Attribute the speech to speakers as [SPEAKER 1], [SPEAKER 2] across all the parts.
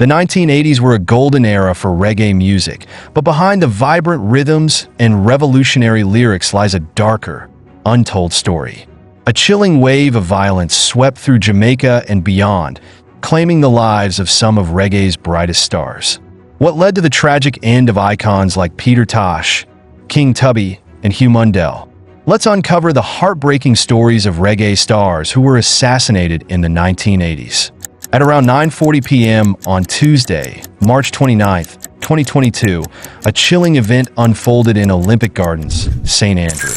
[SPEAKER 1] The 1980s were a golden era for reggae music, but behind the vibrant rhythms and revolutionary lyrics lies a darker, untold story. A chilling wave of violence swept through Jamaica and beyond, claiming the lives of some of reggae's brightest stars. What led to the tragic end of icons like Tosh, King Tubby, and Hugh Mundell? Let's uncover the heartbreaking stories of reggae stars who were assassinated in the 1980s. At around 9:40 p.m. on Tuesday, March 29, 2022, a chilling event unfolded in Olympic Gardens, St. Andrew.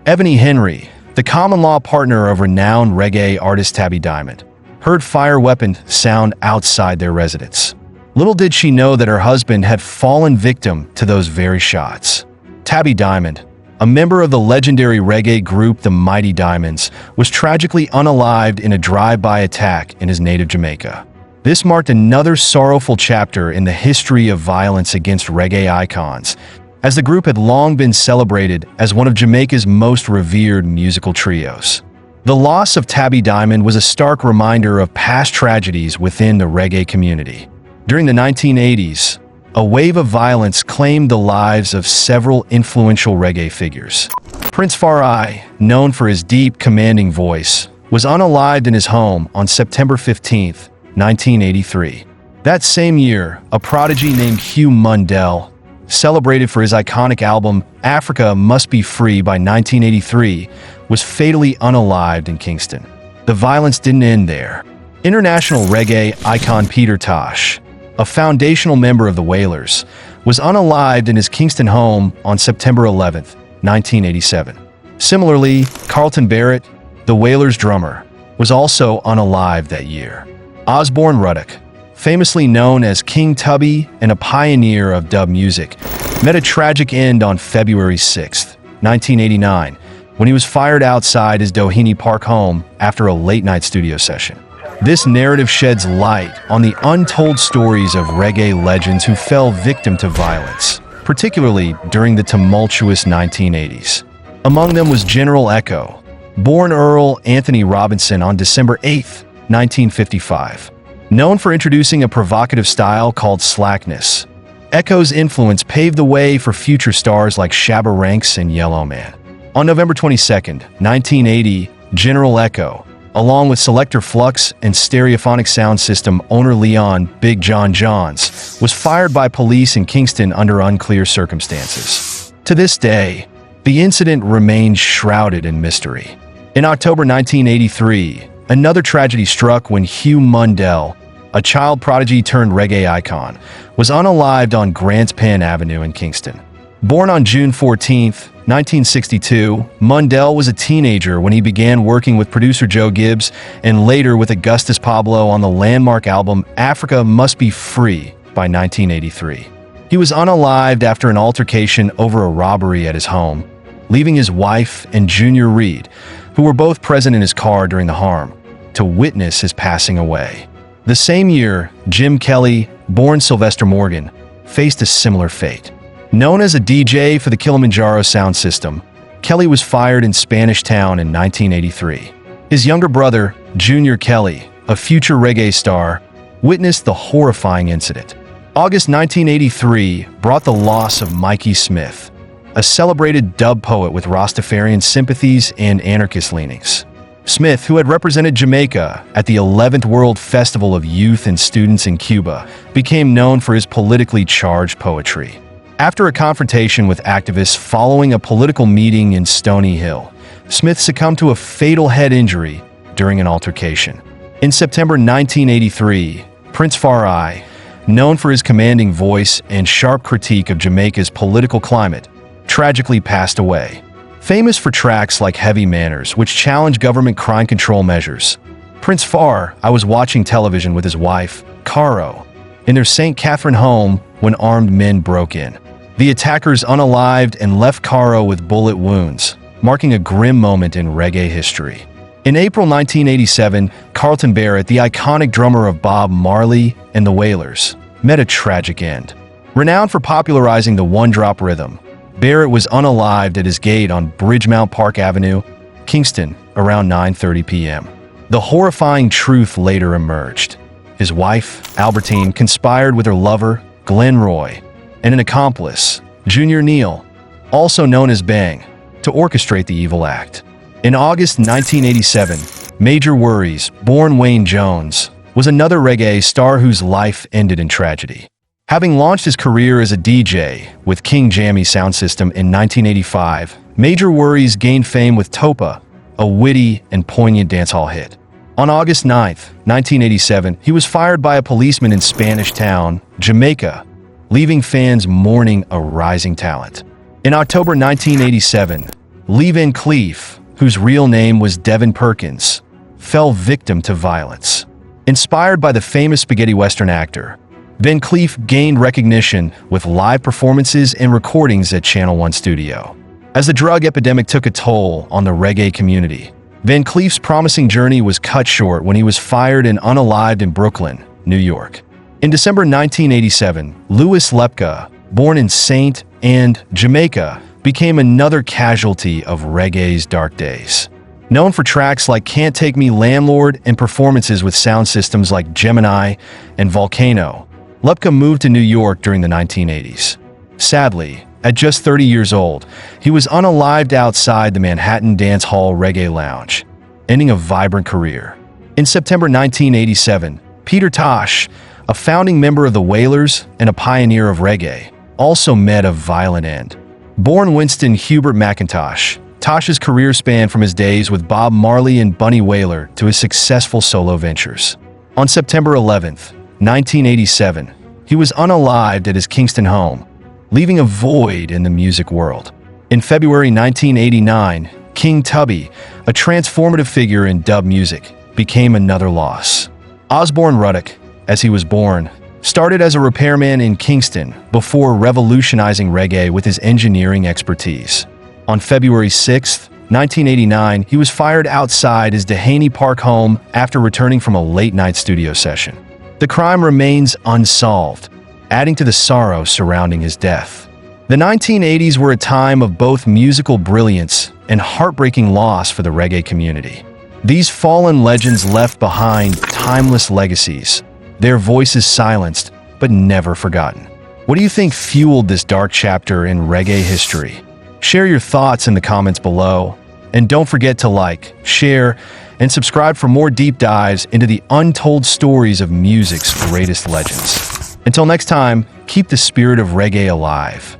[SPEAKER 1] Ebony Henry, the common-law partner of renowned reggae artist Tabby Diamond, heard fire weapon sound outside their residence. Little did she know that her husband had fallen victim to those very shots. Tabby Diamond, a member of the legendary reggae group the Mighty Diamonds, was tragically unalived in a drive-by attack in his native Jamaica. This marked another sorrowful chapter in the history of violence against reggae icons, as the group had long been celebrated as one of Jamaica's most revered musical trios. The loss of Tabby Diamond was a stark reminder of past tragedies within the reggae community. During the 1980s, a wave of violence claimed the lives of several influential reggae figures. Prince Farai, known for his deep, commanding voice, was unalived in his home on September 15, 1983. That same year, a prodigy named Hugh Mundell, celebrated for his iconic album Africa Must Be Free by 1983, was fatally unalived in Kingston. The violence didn't end there. International reggae icon Tosh, a foundational member of the Wailers, was unalived in his Kingston home on September 11, 1987. Similarly, Carlton, the Wailers drummer, was also unalived that year. Osborne Ruddock, famously known as King Tubby and a pioneer of dub music, met a tragic end on February 6, 1989, when he was fired outside his Doheny Park home after a late-night studio session. This narrative sheds light on the untold stories of reggae legends who fell victim to violence, particularly during the tumultuous 1980s. Among them was General Eekko, born Earl Anthony Robinson on December 8, 1955. Known for introducing a provocative style called slackness, Eekko's influence paved the way for future stars like Shabba Ranks and Yellowman. On November 22, 1980, General Eekko, along with Selector Flux and Stereophonic Sound System owner Leon Big John Johns, was fired by police in Kingston under unclear circumstances. To this day, the incident remains shrouded in mystery. In October 1983, another tragedy struck when Hugh Mundell, a child prodigy turned reggae icon, was unalived on Grants Pen Avenue in Kingston. Born on June 14, 1962, Mundell was a teenager when he began working with producer Joe Gibbs and later with Augustus Pablo on the landmark album Africa Must Be Free by 1983. He was unalived after an altercation over a robbery at his home, leaving his wife and Junior Reed, who were both present in his car during the harm, to witness his passing away. The same year, Jim Kelly, born Sylvester Morgan, faced a similar fate. Known as a DJ for the Kilimanjaro sound system, Kelly was fired in Spanish Town in 1983. His younger brother, Junior Kelly, a future reggae star, witnessed the horrifying incident. August 1983 brought the loss of Mikey Smith, a celebrated dub poet with Rastafarian sympathies and anarchist leanings. Smith, who had represented Jamaica at the 11th World Festival of Youth and Students in Cuba, became known for his politically charged poetry. After a confrontation with activists following a political meeting in Stony Hill, Smith succumbed to a fatal head injury during an altercation. In September 1983, Prince Farai, known for his commanding voice and sharp critique of Jamaica's political climate, tragically passed away. Famous for tracks like Heavy Manners, which challenged government crime control measures, Prince Far was watching television with his wife, Caro, in their St. Catherine home when armed men broke in. The attackers unalived and left Caro with bullet wounds, marking a grim moment in reggae history. In April 1987, Carlton, the iconic drummer of Bob Marley and the Wailers, met a tragic end. Renowned for popularizing the one-drop rhythm, Barrett was unalived at his gate on Bridgemount Park Avenue, Kingston, around 9:30 p.m. The horrifying truth later emerged. his wife, Albertine, conspired with her lover, Glenn Roy, and an accomplice, Junior Neal, also known as Bang, to orchestrate the evil act. In August 1987, Major Worries, born Wayne Jones, was another reggae star whose life ended in tragedy. Having launched his career as a DJ with King Jammy sound system in 1985, Major Worries gained fame with Topa, a witty and poignant dancehall hit. On August 9, 1987, he was fired by a policeman in Spanish Town, Jamaica, leaving fans mourning a rising talent. In October 1987, Lee Van Cleef, whose real name was Devin Perkins, fell victim to violence. Inspired by the famous spaghetti western actor, Van Cleef gained recognition with live performances and recordings at Channel One Studio. As the drug epidemic took a toll on the reggae community, Van Cleef's promising journey was cut short when he was fired and unalived in Brooklyn, New York. In December 1987, Lis Lepa, born in St. and Jamaica, became another casualty of reggae's dark days. Known for tracks like Can't Take Me Landlord and performances with sound systems like Gemini and Volcano, Lepa moved to New York during the 1980s. Sadly, at just 30 years old, he was unalived outside the Manhattan Dance Hall Reggae Lounge, ending a vibrant career. In September 1987, Peter Tosh, a founding member of the Wailers and a pioneer of reggae, also met a violent end. Born Winston Hubert McIntosh, Tosh's career spanned from his days with Bob Marley and Bunny Wailer to his successful solo ventures. On September 11, 1987, he was unalived at his Kingston home, leaving a void in the music world. In February 1989, King Tubby, a transformative figure in dub music, became another loss. Osborne Ruddock, as he was born, started as a repairman in Kingston before revolutionizing reggae with his engineering expertise. On February 6, 1989, he was fired outside his Dehaney Park home after returning from a late-night studio session. The crime remains unsolved, adding to the sorrow surrounding his death. The 1980s were a time of both musical brilliance and heartbreaking loss for the reggae community. These fallen legends left behind timeless legacies, their voices silenced but never forgotten. What do you think fueled this dark chapter in reggae history? Share your thoughts in the comments below, and don't forget to like, share, and subscribe for more deep dives into the untold stories of music's greatest legends. Until next time, keep the spirit of reggae alive.